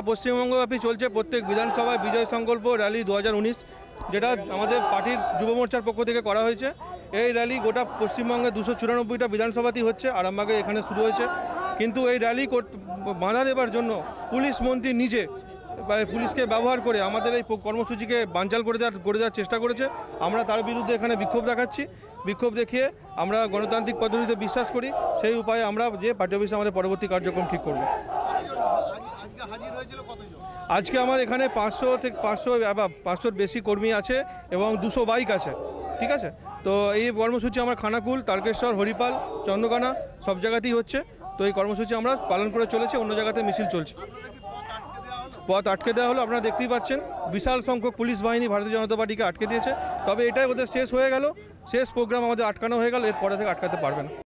পশ্চিমবঙ্গব্যাপী চলছে প্রত্যেক বিধানসভায় বিজয় সংকল্প র্যালি 2019, যেটা আমাদের পার্টির যুব মোর্চার পক্ষ থেকে করা হয়েছে। এই র্যালি গোটা পশ্চিমবঙ্গে 294টা বিধানসভাতেই হচ্ছে, আরামবাগে এখানে শুরু হয়েছে। কিন্তু এই র্যালি বাধা দেবার জন্য পুলিশ মন্ত্রী নিজে পুলিশকে ব্যবহার করে আমাদের এই কর্মসূচিকে বানচাল করে দেওয়ার চেষ্টা করেছে। আমরা তার বিরুদ্ধে এখানে বিক্ষোভ দেখাচ্ছি। বিক্ষোভ দেখিয়ে আমরা গণতান্ত্রিক পদ্ধতিতে বিশ্বাস করি, সেই উপায়ে আমরা যে পার্টি অফিসে আমাদের পরবর্তী কার্যক্রম ঠিক করব। আজকে আমার এখানে 500-500 বেশি কর্মী আছে এবং 200 বাইক আছে। ঠিক আছে, তো এই কর্মসূচি আমরা খানাকুল, তারকেশ্বর, হরিপাল, চন্দ্রকোনা সব জায়গাতেই হচ্ছে। তো এই কর্মসূচি আমরা পালন করে চলেছি, অন্য জায়গাতে মিছিল চলছে। পথ আটকে দেওয়া হলো, আপনারা দেখতেই পাচ্ছেন বিশাল সংখ্যক পুলিশ বাহিনী ভারতীয় জনতা পার্টিকে আটকে দিয়েছে। তবে এটাই ওদের শেষ হয়ে গেল, শেষ প্রোগ্রাম আমাদের আটকানো হয়ে গেল, এরপরে থেকে আটকাতে পারবে না।